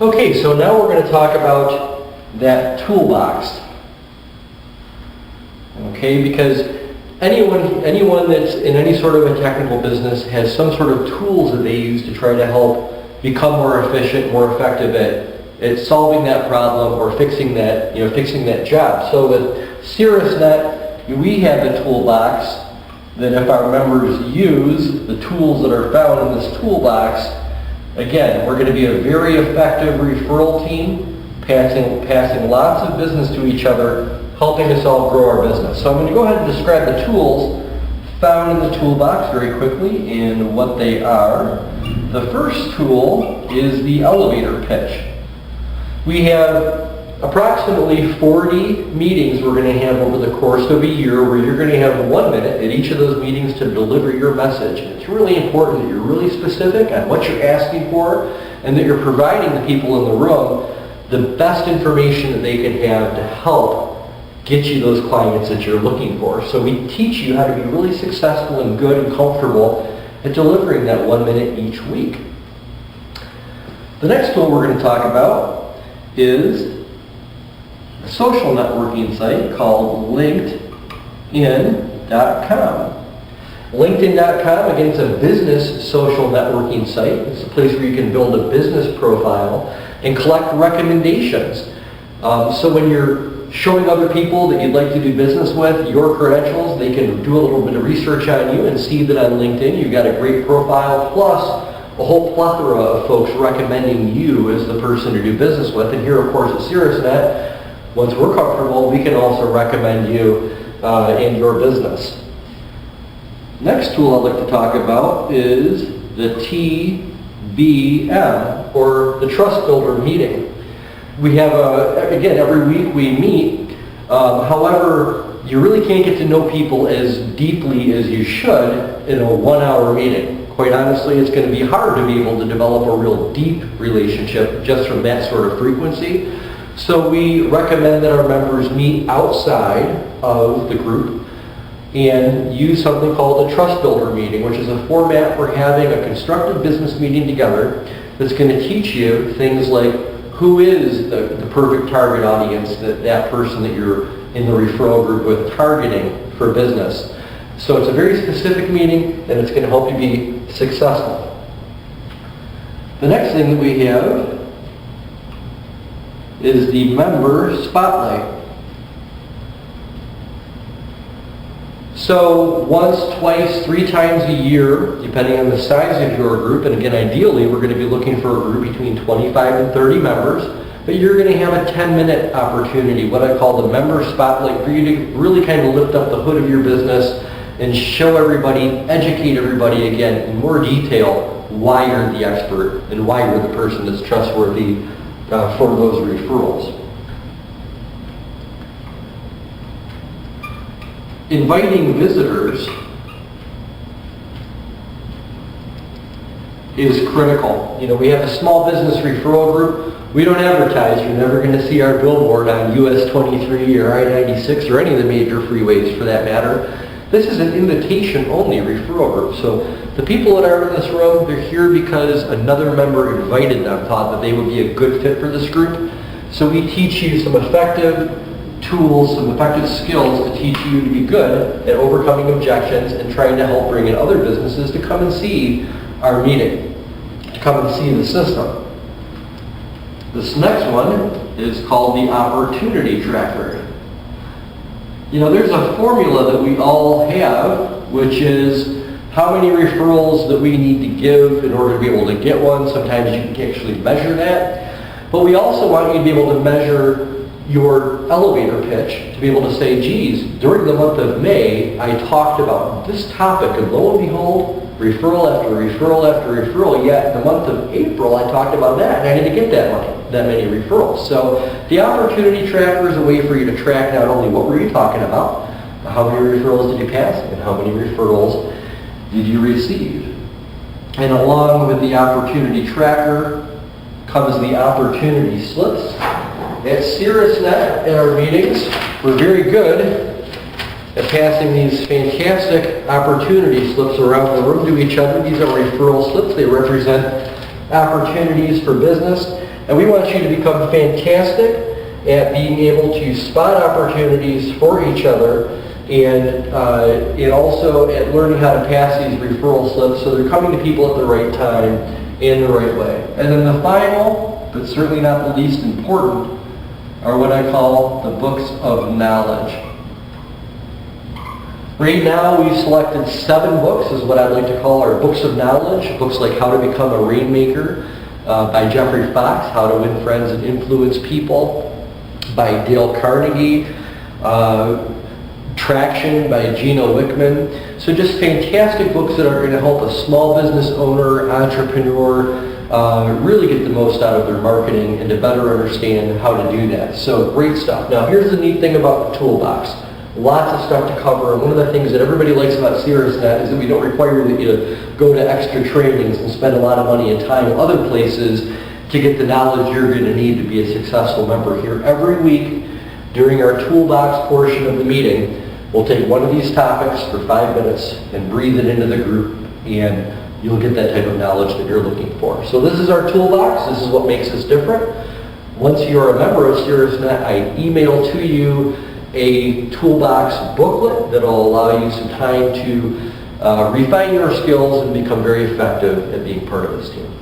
Okay, so now we're going to talk about that toolbox. Okay, because anyone that's in any sort of a technical business has some sort of tools that they use to try to help become more efficient, more effective at solving that problem or fixing that job. So with Caerusnet, we have the toolbox that if our members use the tools that are found in this toolbox, again, we're going to be a very effective referral team, passing lots of business to each other, helping us all grow our business. So I'm going to go ahead and describe the tools found in the toolbox very quickly and what they are. The first tool is the elevator pitch. We have approximately 40 meetings we're going to have over the course of a year where you're going to have 1 minute at each of those meetings to deliver your message. It's really important that you're really specific on what you're asking for and that you're providing the people in the room the best information that they can have to help get you those clients that you're looking for. So we teach you how to be really successful and good and comfortable at delivering that 1 minute each week. The next tool we're going to talk about is a social networking site called LinkedIn.com. LinkedIn.com, again, it's a business social networking site. It's a place where you can build a business profile and collect recommendations. So when you're showing other people that you'd like to do business with your credentials, they can do a little bit of research on you and see that on LinkedIn you've got a great profile, plus a whole plethora of folks recommending you as the person to do business with. And here, of course, at Caerusnet, once we're comfortable, we can also recommend you in your business. Next tool I'd like to talk about is the TBM, or the Trust Builder meeting. We have, again, every week we meet. However, you really can't get to know people as deeply as you should in a 1-hour meeting. Quite honestly, it's going to be hard to be able to develop a real deep relationship just from that sort of frequency. So we recommend that our members meet outside of the group and use something called a Trust Builder meeting, which is a format for having a constructive business meeting together that's going to teach you things like who is the perfect target audience that person that you're in the referral group with targeting for business. So it's a very specific meeting and it's going to help you be successful. The next thing that we have is the Member Spotlight. So once, twice, 3 times a year, depending on the size of your group, and again, ideally, we're going to be looking for a group between 25 and 30 members, but you're going to have a 10-minute opportunity, what I call the Member Spotlight, for you to really kind of lift up the hood of your business and show everybody, educate everybody again in more detail why you're the expert and why you're the person that's trustworthy for those referrals. Inviting visitors is critical. You know, we have a small business referral group. We don't advertise. You're never going to see our billboard on US 23 or I-96 or any of the major freeways for that matter. This is an invitation-only referral group. So the people that are in this room, they're here because another member invited them, thought that they would be a good fit for this group. So we teach you some effective tools, some effective skills to teach you to be good at overcoming objections and trying to help bring in other businesses to come and see our meeting, to come and see the system. This next one is called the Opportunity Tracker. You know, there's a formula that we all have, which is how many referrals that we need to give in order to be able to get one. Sometimes you can actually measure that. But we also want you to be able to measure your elevator pitch, to be able to say, geez, during the month of May, I talked about this topic, and lo and behold, referral after referral after referral, yet in the month of April, I talked about that, and I didn't get that many referrals. So the Opportunity Tracker is a way for you to track not only what were you talking about, but how many referrals did you pass, and how many referrals did you receive. And along with the Opportunity Tracker comes the Opportunity Slips. At Caerusnet, in our meetings, we're very good at passing these fantastic opportunity slips around the room to each other. These are referral slips. They represent opportunities for business. And we want you to become fantastic at being able to spot opportunities for each other and also at learning how to pass these referral slips so they're coming to people at the right time in the right way. And then the final, but certainly not the least important, are what I call the books of knowledge. Right now we've selected 7 books, is what I'd like to call our books of knowledge. Books like How to Become a Rainmaker by Jeffrey Fox, How to Win Friends and Influence People by Dale Carnegie, Traction by Gino Wickman. So just fantastic books that are going to help a small business owner, entrepreneur, really get the most out of their marketing and to better understand how to do that. So great stuff. Now here's the neat thing about the Toolbox. Lots of stuff to cover. And one of the things that everybody likes about Caerusnet is that we don't require you to go to extra trainings and spend a lot of money and time other places to get the knowledge you're going to need to be a successful member here. Every week during our Toolbox portion of the meeting, we'll take one of these topics for 5 minutes and breathe it into the group, and you'll get that type of knowledge that you're looking for. So this is our Toolbox. This is what makes us different. Once you're a member of Caerusnet, I email to you a Toolbox booklet that will allow you some time to refine your skills and become very effective at being part of this team.